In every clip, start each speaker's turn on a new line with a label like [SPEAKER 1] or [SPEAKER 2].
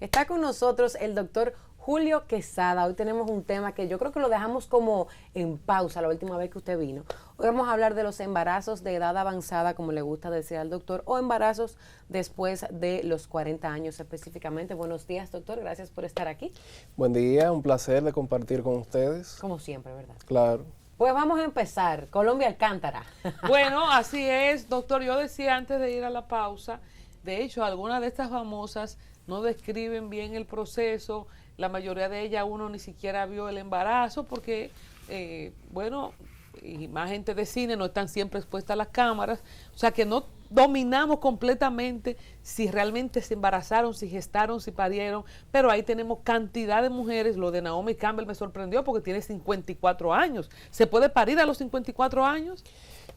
[SPEAKER 1] Está con nosotros el doctor Julio Quesada. Hoy tenemos un tema que yo creo que lo dejamos como en pausa la última vez que usted vino. Hoy vamos a hablar de los embarazos de edad avanzada, como le gusta decir al doctor, o embarazos después de los 40 años específicamente. Buenos días, doctor. Gracias por estar aquí.
[SPEAKER 2] Buen día, un placer de compartir con ustedes.
[SPEAKER 1] Como siempre, ¿verdad?
[SPEAKER 2] Claro.
[SPEAKER 1] Pues vamos a empezar. Colombia Alcántara.
[SPEAKER 3] Bueno, así es, doctor. Yo decía antes de ir a la pausa, de hecho, algunas de estas famosas no describen bien el proceso. La mayoría de ellas uno ni siquiera vio el embarazo porque, bueno, y más gente de cine no están siempre expuestas a las cámaras. O sea que no dominamos completamente si realmente se embarazaron, si gestaron, si parieron. Pero ahí tenemos cantidad de mujeres. Lo de Naomi Campbell me sorprendió porque tiene 54 años. ¿Se puede parir a los 54 años?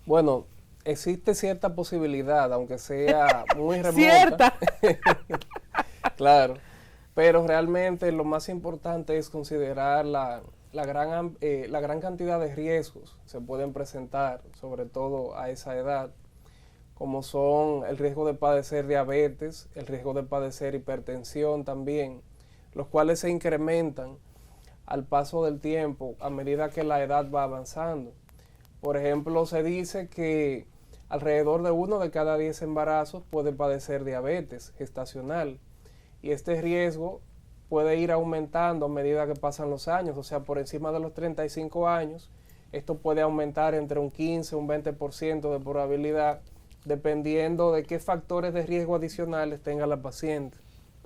[SPEAKER 2] Bueno, existe cierta posibilidad, aunque sea muy remota.
[SPEAKER 3] Cierta.
[SPEAKER 2] Claro. Pero realmente lo más importante es considerar la gran cantidad de riesgos que se pueden presentar, sobre todo a esa edad, como son el riesgo de padecer diabetes, el riesgo de padecer hipertensión también, los cuales se incrementan al paso del tiempo a medida que la edad va avanzando. Por ejemplo, se dice que alrededor de 1 de cada 10 embarazos puede padecer diabetes gestacional. Y este riesgo puede ir aumentando a medida que pasan los años, o sea, por encima de los 35 años, esto puede aumentar entre un 15 y un 20% de probabilidad, dependiendo de qué factores de riesgo adicionales tenga la paciente.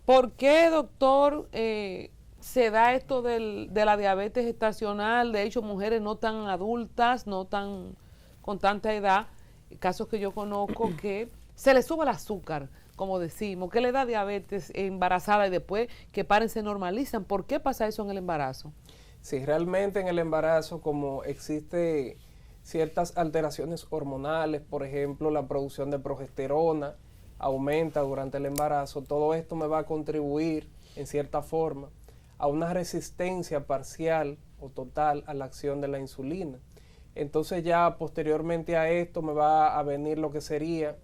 [SPEAKER 3] ¿Por qué, doctor, se da esto de la diabetes gestacional? De hecho, mujeres no tan adultas, no tan con tanta edad, casos que yo conozco, que se les sube el azúcar, como decimos, que le da diabetes embarazada y después que paren se normalizan. ¿Por qué pasa eso en el embarazo?
[SPEAKER 2] Sí, realmente en el embarazo, como existe ciertas alteraciones hormonales, por ejemplo, la producción de progesterona aumenta durante el embarazo, todo esto me va a contribuir en cierta forma a una resistencia parcial o total a la acción de la insulina. Entonces ya posteriormente a esto me va a venir lo que sería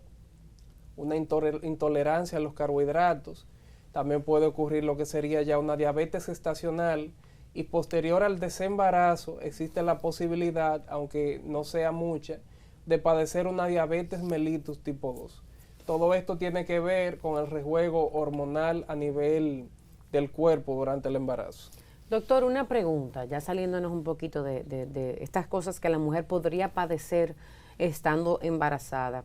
[SPEAKER 2] una intolerancia a los carbohidratos, también puede ocurrir lo que sería ya una diabetes gestacional y posterior al desembarazo existe la posibilidad, aunque no sea mucha, de padecer una diabetes mellitus tipo 2. Todo esto tiene que ver con el rejuego hormonal a nivel del cuerpo durante el embarazo.
[SPEAKER 1] Doctor, una pregunta, ya saliéndonos un poquito de estas cosas que la mujer podría padecer estando embarazada.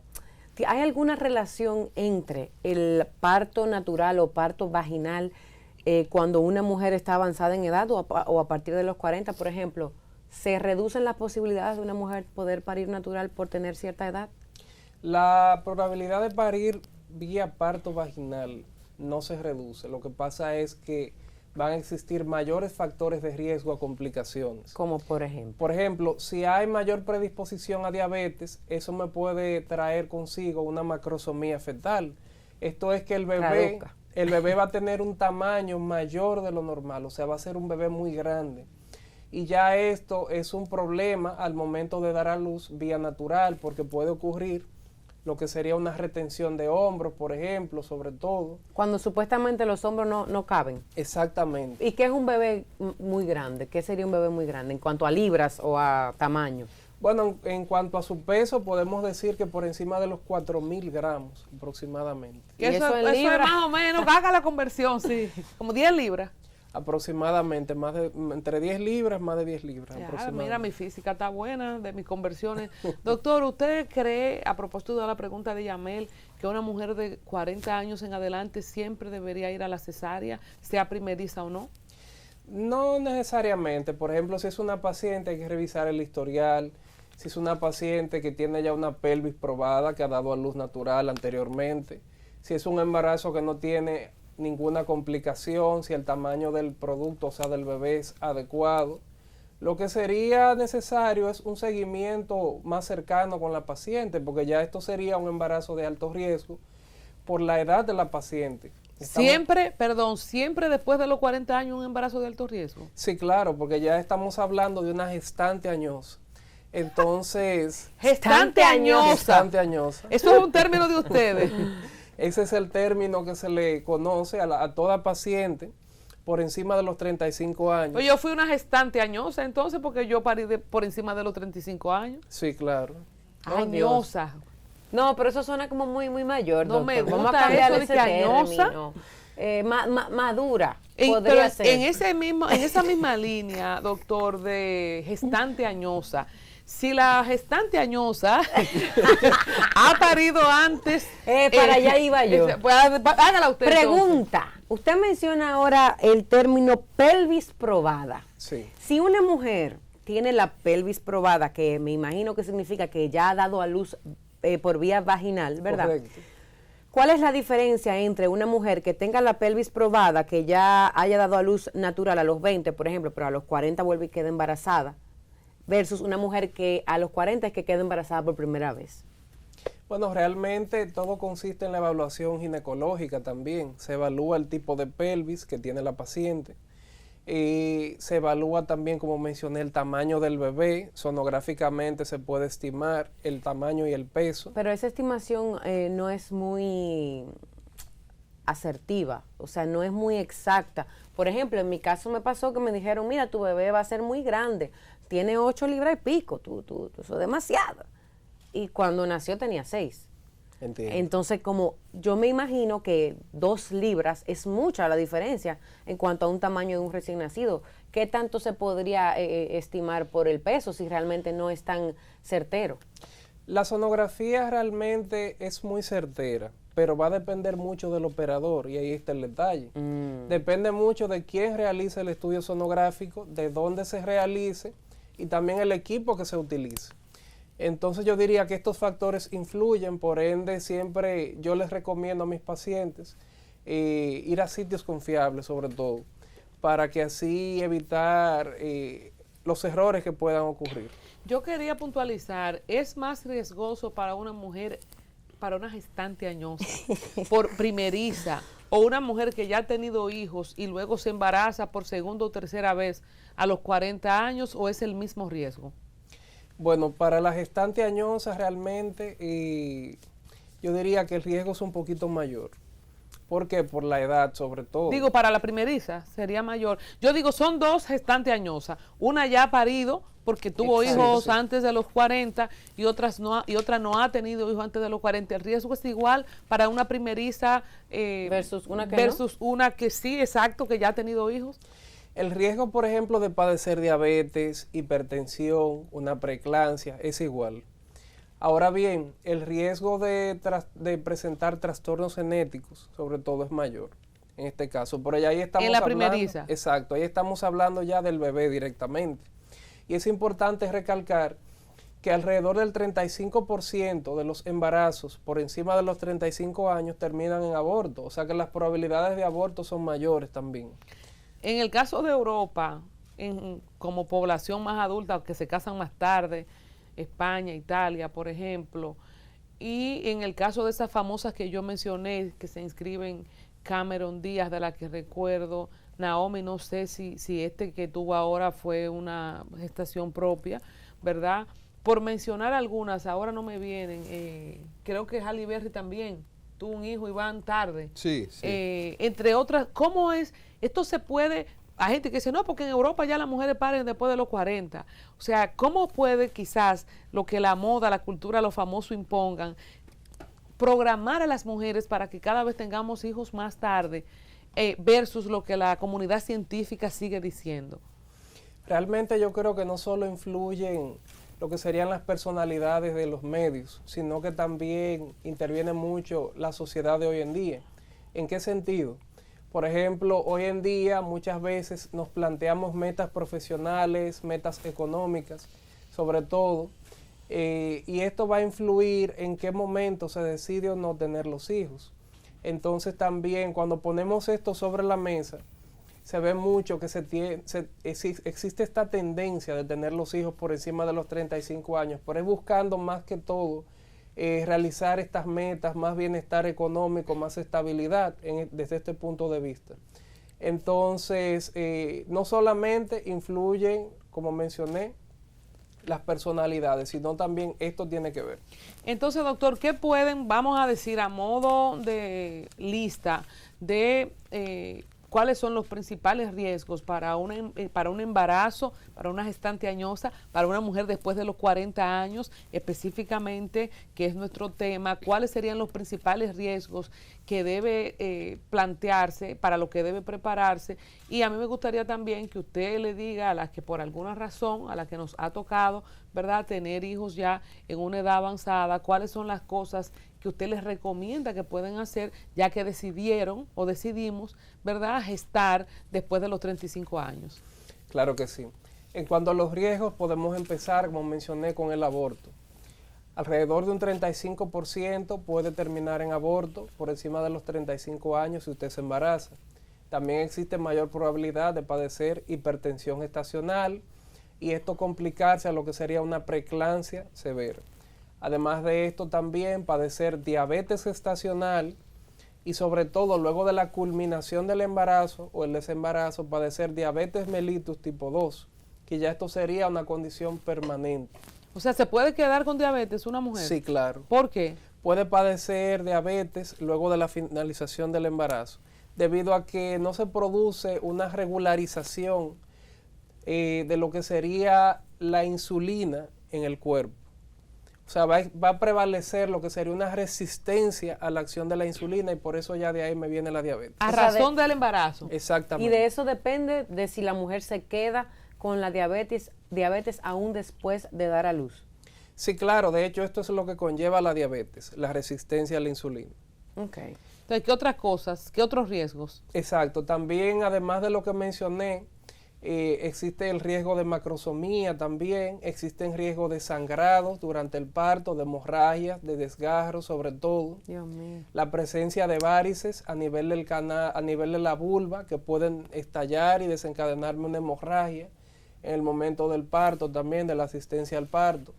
[SPEAKER 1] ¿Hay alguna relación entre el parto natural o parto vaginal cuando una mujer está avanzada en edad o a partir de los 40, por ejemplo? ¿Se reducen las posibilidades de una mujer poder parir natural por tener cierta edad?
[SPEAKER 2] La probabilidad de parir vía parto vaginal no se reduce. Lo que pasa es que van a existir mayores factores de riesgo a complicaciones.
[SPEAKER 1] ¿Como por ejemplo?
[SPEAKER 2] Por ejemplo, si hay mayor predisposición a diabetes, eso me puede traer consigo una macrosomía fetal. Esto es que el bebé va a tener un tamaño mayor de lo normal, o sea, va a ser un bebé muy grande. Y ya esto es un problema al momento de dar a luz vía natural, porque puede ocurrir lo que sería una retención de hombros, por ejemplo, sobre todo.
[SPEAKER 1] Cuando supuestamente los hombros no caben.
[SPEAKER 2] Exactamente.
[SPEAKER 1] ¿Y qué es un bebé muy grande? ¿Qué sería un bebé muy grande en cuanto a libras o a tamaño?
[SPEAKER 2] Bueno, en cuanto a su peso, podemos decir que por encima de los 4.000 gramos aproximadamente.
[SPEAKER 3] Eso es más o menos, haga la conversión, sí, como 10 libras.
[SPEAKER 2] Aproximadamente, entre 10 libras, más de 10 libras.
[SPEAKER 3] Ya, mira, mi física está buena de mis conversiones. Doctor, ¿usted cree, a propósito de la pregunta de Yamel, que una mujer de 40 años en adelante siempre debería ir a la cesárea, sea primeriza o no?
[SPEAKER 2] No necesariamente. Por ejemplo, si es una paciente, hay que revisar el historial. Si es una paciente que tiene ya una pelvis probada, que ha dado a luz natural anteriormente. Si es un embarazo que no tiene ninguna complicación, si el tamaño del producto, o sea, del bebé es adecuado. Lo que sería necesario es un seguimiento más cercano con la paciente, porque ya esto sería un embarazo de alto riesgo por la edad de la paciente.
[SPEAKER 3] Siempre después de los 40 años un embarazo de alto riesgo.
[SPEAKER 2] Sí, claro, porque ya estamos hablando de una gestante añosa. Entonces...
[SPEAKER 3] Gestante añosa.
[SPEAKER 2] Gestante añosa.
[SPEAKER 3] Eso es un término de ustedes.
[SPEAKER 2] Ese es el término que se le conoce a toda paciente por encima de los 35 años.
[SPEAKER 3] Pues yo fui una gestante añosa entonces porque yo parí por encima de los 35 años.
[SPEAKER 2] Sí, claro.
[SPEAKER 3] Añosa.
[SPEAKER 1] No, pero eso suena como muy, muy mayor,
[SPEAKER 3] No
[SPEAKER 1] doctor.
[SPEAKER 3] me
[SPEAKER 1] Vamos
[SPEAKER 3] gusta
[SPEAKER 1] a cambiar
[SPEAKER 3] eso de
[SPEAKER 1] ese
[SPEAKER 3] que añosa.
[SPEAKER 1] término. Madura,
[SPEAKER 3] Pero
[SPEAKER 1] podría ser.
[SPEAKER 3] en esa misma línea, doctor, de gestante añosa, si la gestante añosa ha parido antes...
[SPEAKER 1] para allá iba yo.
[SPEAKER 3] Pues, hágala usted.
[SPEAKER 1] Pregunta. Usted menciona ahora el término pelvis probada.
[SPEAKER 2] Sí.
[SPEAKER 1] Si una mujer tiene la pelvis probada, que me imagino que significa que ya ha dado a luz por vía vaginal, ¿verdad?
[SPEAKER 2] Correcto.
[SPEAKER 1] ¿Cuál es la diferencia entre una mujer que tenga la pelvis probada, que ya haya dado a luz natural a los 20, por ejemplo, pero a los 40 vuelve y queda embarazada, versus una mujer que a los 40 es que queda embarazada por primera vez?
[SPEAKER 2] Bueno, realmente todo consiste en la evaluación ginecológica también. Se evalúa el tipo de pelvis que tiene la paciente. Y se evalúa también, como mencioné, el tamaño del bebé. Sonográficamente se puede estimar el tamaño y el peso.
[SPEAKER 1] Pero esa estimación no es muy asertiva, o sea, no es muy exacta. Por ejemplo, en mi caso me pasó que me dijeron, mira, tu bebé va a ser muy grande, tiene 8 libras y pico, eso es demasiado. Y cuando nació tenía 6.
[SPEAKER 2] Entiendo.
[SPEAKER 1] Entonces, como yo me imagino que 2 libras es mucha la diferencia en cuanto a un tamaño de un recién nacido. ¿Qué tanto se podría estimar por el peso si realmente no es tan certero?
[SPEAKER 2] La sonografía realmente es muy certera, pero va a depender mucho del operador y ahí está el detalle. Depende mucho de quién realice el estudio sonográfico, de dónde se realice y también el equipo que se utilice. Entonces yo diría que estos factores influyen, por ende siempre yo les recomiendo a mis pacientes ir a sitios confiables sobre todo, para que así evitar los errores que puedan ocurrir.
[SPEAKER 3] Yo quería puntualizar, ¿es más riesgoso para una mujer, para una gestante añosa, por primeriza, o una mujer que ya ha tenido hijos y luego se embaraza por segunda o tercera vez a los 40 años, o es el mismo riesgo?
[SPEAKER 2] Bueno, para la gestante añosa realmente yo diría que el riesgo es un poquito mayor. ¿Por qué? Por la edad sobre todo.
[SPEAKER 3] Digo, para la primeriza sería mayor. Yo digo, son 2 gestantes añosas. Una ya ha parido porque tuvo hijos antes de los 40 y otra no ha tenido hijos antes de los 40. El riesgo es igual para una primeriza
[SPEAKER 1] versus una que
[SPEAKER 3] una que sí, exacto, que ya ha tenido hijos.
[SPEAKER 2] El riesgo, por ejemplo, de padecer diabetes, hipertensión, una preeclampsia, es igual. Ahora bien, el riesgo de presentar trastornos genéticos, sobre todo, es mayor en este caso. Por ahí estamos
[SPEAKER 3] en la
[SPEAKER 2] hablando,
[SPEAKER 3] primeriza.
[SPEAKER 2] Exacto, ahí estamos hablando ya del bebé directamente. Y es importante recalcar que alrededor del 35% de los embarazos por encima de los 35 años terminan en aborto. O sea que las probabilidades de aborto son mayores también.
[SPEAKER 3] En el caso de Europa, como población más adulta, que se casan más tarde, España, Italia, por ejemplo, y en el caso de esas famosas que yo mencioné, que se inscriben, Cameron Díaz, de la que recuerdo, Naomi, no sé si este que tuvo ahora fue una gestación propia, ¿verdad? Por mencionar algunas, ahora no me vienen, creo que Halle Berry también tuvo un hijo y van tarde.
[SPEAKER 4] Sí.
[SPEAKER 3] Entre otras, ¿cómo es? Esto se puede, hay gente que dice, no, porque en Europa ya las mujeres paren después de los 40. O sea, ¿cómo puede quizás lo que la moda, la cultura, los famosos impongan, programar a las mujeres para que cada vez tengamos hijos más tarde, versus lo que la comunidad científica sigue diciendo?
[SPEAKER 2] Realmente yo creo que no solo influyen lo que serían las personalidades de los medios, sino que también interviene mucho la sociedad de hoy en día. ¿En qué sentido? Por ejemplo, hoy en día muchas veces nos planteamos metas profesionales, metas económicas, sobre todo, y esto va a influir en qué momento se decide o no tener los hijos. Entonces también cuando ponemos esto sobre la mesa, se ve mucho que existe esta tendencia de tener los hijos por encima de los 35 años, pero es buscando más que todo realizar estas metas, más bienestar económico, más estabilidad desde este punto de vista. Entonces, no solamente influyen, como mencioné, las personalidades, sino también esto tiene que ver.
[SPEAKER 3] Entonces, doctor, ¿qué pueden, vamos a decir a modo de lista de cuáles son los principales riesgos para un embarazo, para una gestante añosa, para una mujer después de los 40 años, específicamente, que es nuestro tema? ¿Cuáles serían los principales riesgos que debe plantearse, para lo que debe prepararse? Y a mí me gustaría también que usted le diga a las que por alguna razón, a las que nos ha tocado, ¿verdad?, tener hijos ya en una edad avanzada, cuáles son las cosas que usted les recomienda que pueden hacer, ya que decidieron o decidimos, ¿verdad?, gestar después de los 35 años.
[SPEAKER 2] Claro que sí. En cuanto a los riesgos, podemos empezar, como mencioné, con el aborto. Alrededor de un 35% puede terminar en aborto por encima de los 35 años si usted se embaraza. También existe mayor probabilidad de padecer hipertensión gestacional y esto complicarse a lo que sería una preeclampsia severa. Además de esto, también padecer diabetes gestacional y sobre todo luego de la culminación del embarazo o el desembarazo, padecer diabetes mellitus tipo 2, que ya esto sería una condición permanente.
[SPEAKER 3] O sea, ¿se puede quedar con diabetes una mujer?
[SPEAKER 2] Sí, claro.
[SPEAKER 3] ¿Por qué?
[SPEAKER 2] Puede padecer diabetes luego de la finalización del embarazo, debido a que no se produce una regularización de lo que sería la insulina en el cuerpo. O sea, va a prevalecer lo que sería una resistencia a la acción de la insulina y por eso ya de ahí me viene la diabetes.
[SPEAKER 3] A razón del embarazo.
[SPEAKER 2] Exactamente.
[SPEAKER 1] Y de eso depende de si la mujer se queda con la diabetes aún después de dar a luz.
[SPEAKER 2] Sí, claro. De hecho, esto es lo que conlleva la diabetes, la resistencia a la insulina.
[SPEAKER 1] Okay.
[SPEAKER 3] Entonces, ¿qué otras cosas? ¿Qué otros riesgos?
[SPEAKER 2] Exacto. También, además de lo que mencioné, existe el riesgo de macrosomía también, existen riesgos de sangrados durante el parto, de hemorragias, de desgarros sobre todo.
[SPEAKER 1] Dios mío.
[SPEAKER 2] La presencia de varices a nivel del canal, a nivel de la vulva, que pueden estallar y desencadenarme una hemorragia en el momento del parto también, de la asistencia al parto.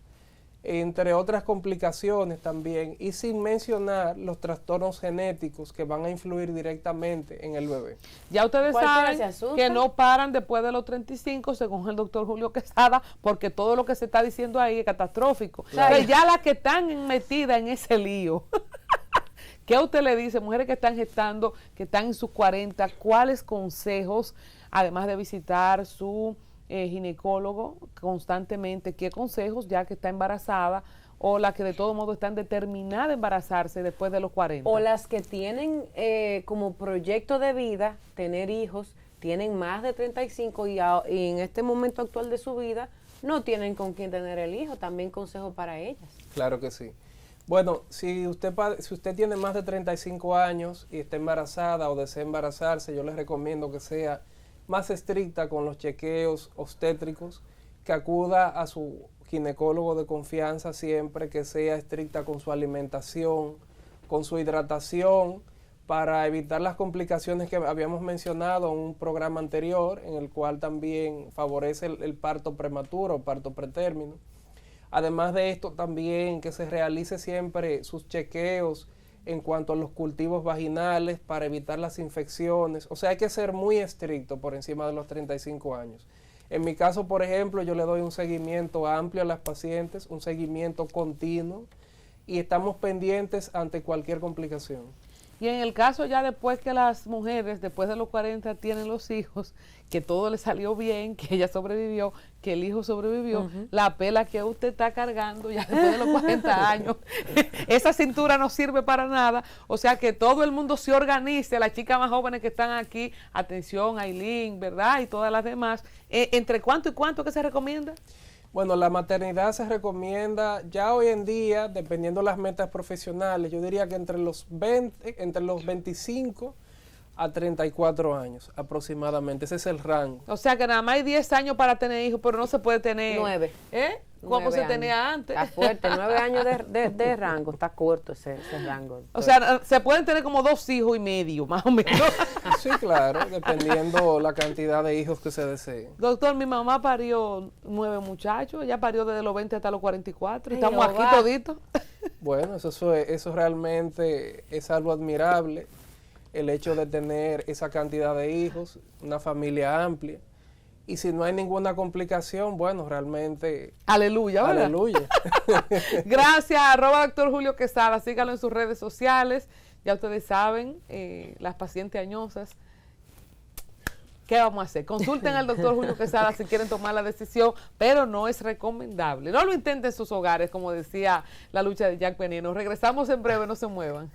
[SPEAKER 2] Entre otras complicaciones también, y sin mencionar los trastornos genéticos que van a influir directamente en el bebé.
[SPEAKER 3] Ya ustedes saben que no paran después de los 35, según el doctor Julio Quesada, porque todo lo que se está diciendo ahí es catastrófico.
[SPEAKER 2] Claro.
[SPEAKER 3] Pero ya las que están metidas en ese lío, ¿qué usted le dice? Mujeres que están gestando, que están en sus 40, ¿cuáles consejos, además de visitar su ginecólogo constantemente, qué consejos, ya que está embarazada, o las que de todo modo están determinadas a embarazarse después de los 40?
[SPEAKER 1] O las que tienen como proyecto de vida tener hijos, tienen más de 35 y en este momento actual de su vida no tienen con quién tener el hijo. También consejo para ellas.
[SPEAKER 2] Claro que sí. Bueno, si usted tiene más de 35 años y está embarazada o desea embarazarse, yo les recomiendo que sea más estricta con los chequeos obstétricos, que acuda a su ginecólogo de confianza siempre, que sea estricta con su alimentación, con su hidratación, para evitar las complicaciones que habíamos mencionado en un programa anterior, en el cual también favorece el parto prematuro, parto pretérmino. Además de esto, también que se realice siempre sus chequeos en cuanto a los cultivos vaginales para evitar las infecciones. O sea, hay que ser muy estricto por encima de los 35 años. En mi caso, por ejemplo, yo le doy un seguimiento amplio a las pacientes, un seguimiento continuo, y estamos pendientes ante cualquier complicación.
[SPEAKER 3] Y en el caso ya después que las mujeres, después de los 40, tienen los hijos, que todo le salió bien, que ella sobrevivió, que el hijo sobrevivió, la pela que usted está cargando ya después de los 40 años, esa cintura no sirve para nada. O sea, que todo el mundo se organice, las chicas más jóvenes que están aquí, atención, Aileen, ¿verdad? Y todas las demás. ¿Entre cuánto y cuánto que se recomienda?
[SPEAKER 2] Bueno, la maternidad se recomienda ya hoy en día, dependiendo de las metas profesionales, yo diría que entre los 25 a 34 años aproximadamente, ese es el rango.
[SPEAKER 3] O sea que nada más hay 10 años para tener hijos, pero no se puede tener
[SPEAKER 1] 9.
[SPEAKER 3] ¿Cómo se tenía antes?
[SPEAKER 1] Está fuerte, 9 años de rango, está corto ese rango.
[SPEAKER 3] O sea, se pueden tener como 2 hijos y medio, más o menos.
[SPEAKER 2] Sí, claro, dependiendo la cantidad de hijos que se deseen.
[SPEAKER 3] Doctor, mi mamá parió 9 muchachos, ella parió desde los 20 hasta los 44,
[SPEAKER 1] Ay,
[SPEAKER 3] estamos aquí toditos.
[SPEAKER 2] Bueno, eso realmente es algo admirable, el hecho de tener esa cantidad de hijos, una familia amplia. Y si no hay ninguna complicación, bueno, realmente...
[SPEAKER 3] Aleluya, ¿verdad?
[SPEAKER 2] Aleluya.
[SPEAKER 3] Gracias, @Dr. Julio Quesada. Síganlo en sus redes sociales. Ya ustedes saben, las pacientes añosas. ¿Qué vamos a hacer? Consulten al doctor Julio Quesada si quieren tomar la decisión, pero no es recomendable. No lo intenten en sus hogares, como decía la lucha de Jack Veneno. Regresamos en breve, no se muevan.